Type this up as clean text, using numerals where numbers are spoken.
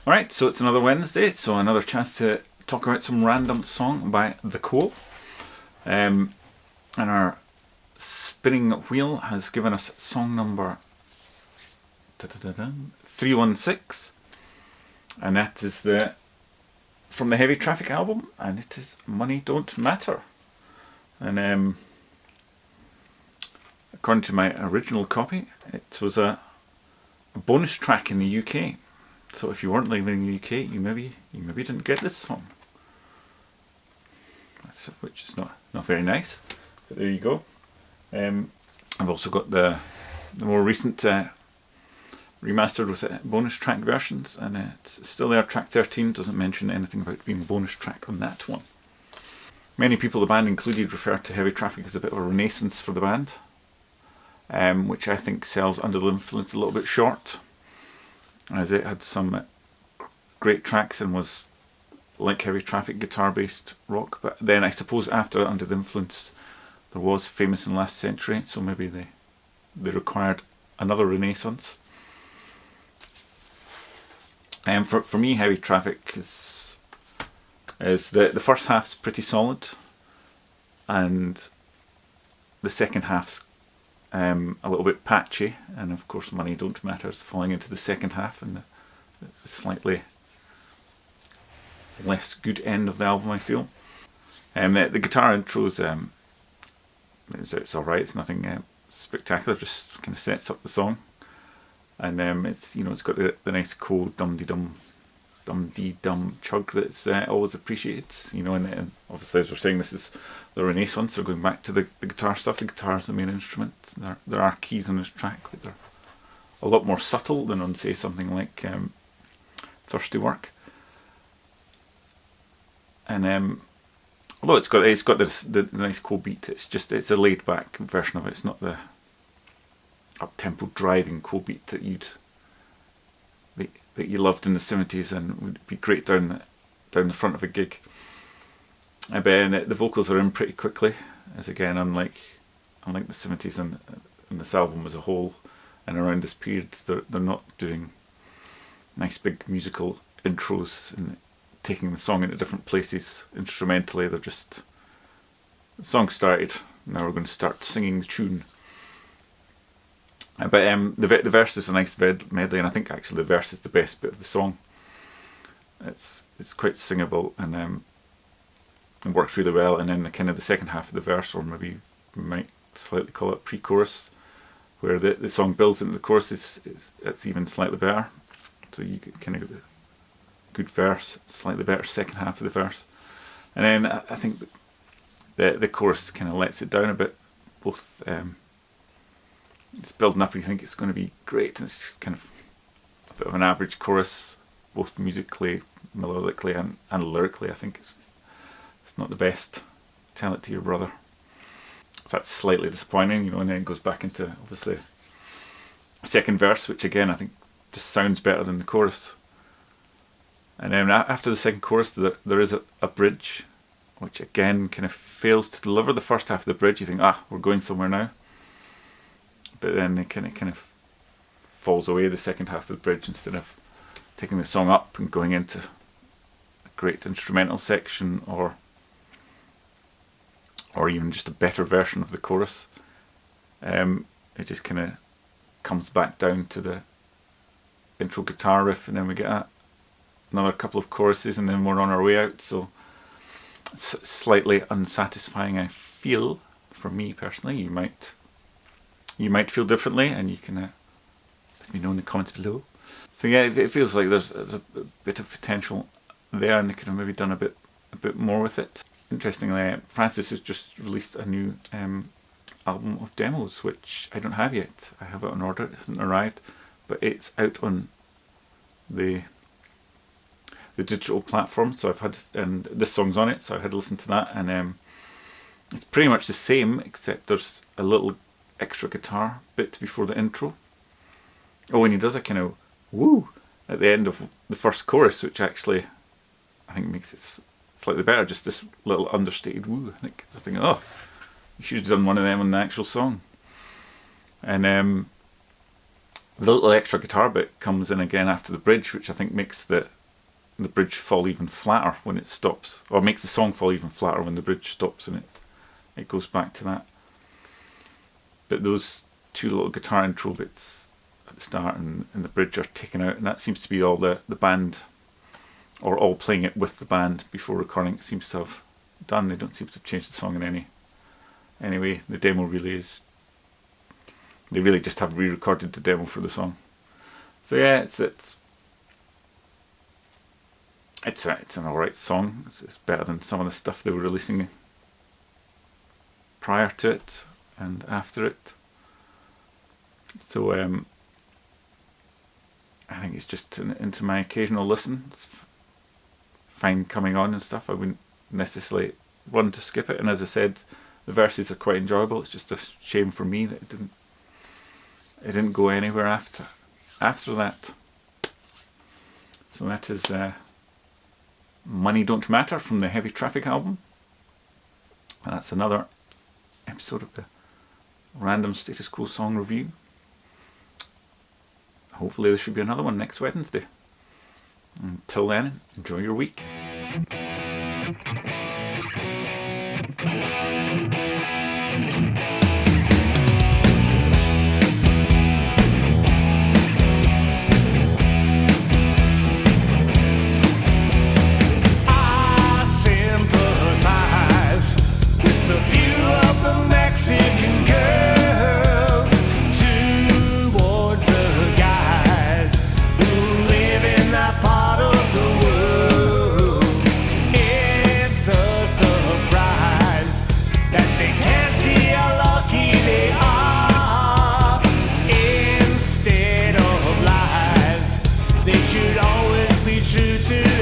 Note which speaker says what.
Speaker 1: Alright, so it's another Wednesday, so another chance to talk about some random song by The Quo. And our spinning wheel has given us song number 316, and that is from the Heavy Traffic album, and it is Money Don't Matter. And according to my original copy, it was a bonus track in the UK. So if you weren't living in the UK, you maybe didn't get this song, which is not very nice. But there you go. I've also got the more recent remastered with bonus track versions, and it's still there. Track 13 doesn't mention anything about being bonus track on that one. Many people, the band included, refer to Heavy Traffic as a bit of a renaissance for the band, which I think sells Under the Influence a little bit short, as it had some great tracks and was like Heavy Traffic, guitar-based rock. But then I suppose after Under the Influence there was Famous in Last Century, so maybe they required another renaissance. And for me, Heavy Traffic is the first half's pretty solid, and the second half's a little bit patchy, and of course Money Don't Matter is falling into the second half and the slightly less good end of the album, I feel. The guitar intro is it's alright, it's nothing spectacular, just kind of sets up the song, and it's got the nice cold dum-dee-dum chug that's always appreciated, and obviously, as we're saying, this is the Renaissance, so going back to the guitar stuff. The guitar is the main instrument. There are keys on this track, but they're a lot more subtle than on, say, something like Thirsty Work. And although it's got the nice cool beat, it's a laid back version of it. It's not the up tempo driving cool beat that you loved in the 70s and would be great down the front of a gig. But the vocals are in pretty quickly, as again, unlike the 70s and this album as a whole, and around this period, they're not doing nice big musical intros and taking the song into different places instrumentally. They're just, the song started, now we're going to start singing the tune. But the verse is a nice medley, and I think actually the verse is the best bit of the song. It's quite singable, and it works really well. And then the second half of the verse, or maybe we might slightly call it pre-chorus, where the song builds into the chorus, it's even slightly better. So you kind of get the good verse, slightly better second half of the verse, and then I think the chorus kind of lets it down a bit. Both it's building up and you think it's going to be great, and it's kind of a bit of an average chorus, both musically, melodically and lyrically. I think it's not the best. Tell it to your brother. So that's slightly disappointing, and then it goes back into obviously a second verse, which again I think just sounds better than the chorus. And then after the second chorus there is a bridge, which again kind of fails to deliver the first half of the bridge. You think, we're going somewhere now. But then it kind of falls away, the second half of the bridge, instead of taking the song up and going into a great instrumental section or even just a better version of the chorus. It just kind of comes back down to the intro guitar riff, and then we get another couple of choruses, and then we're on our way out. So it's slightly unsatisfying, I feel, for me personally. You might feel differently, and you can let me know in the comments below. So yeah, it feels like there's a bit of potential there, and they could have maybe done a bit more with it. Interestingly, Francis has just released a new album of demos, which I don't have yet. I have it on order, it hasn't arrived, but it's out on the digital platform, so I've had, and this song's on it, so I had to listen to that, and it's pretty much the same, except there's a little extra guitar bit before the intro. Oh, and he does a kind of woo at the end of the first chorus, which actually I think makes it slightly better, just this little understated woo. I think you should have done one of them on the actual song. And the little extra guitar bit comes in again after the bridge, which I think makes the the bridge fall even flatter when it stops, or makes the song fall even flatter when the bridge stops, and it goes back to that. But those two little guitar intro bits at the start and the bridge are taken out, and that seems to be all the band, or all playing it with the band before recording it seems to have done. They don't seem to have changed the song in any way. The demo really is, they really just have re-recorded the demo for the song. So yeah, it's an alright song. It's better than some of the stuff they were releasing prior to it and after it. So I think it's just into my occasional listen. It's fine coming on and stuff. I wouldn't necessarily run to skip it. And as I said, the verses are quite enjoyable. It's just a shame for me that it didn't go anywhere after that. So that is Money Don't Matter from the Heavy Traffic album. And that's another episode of the Random Status Quo song review. Hopefully there should be another one next Wednesday. Until then, enjoy your week. They should always be true to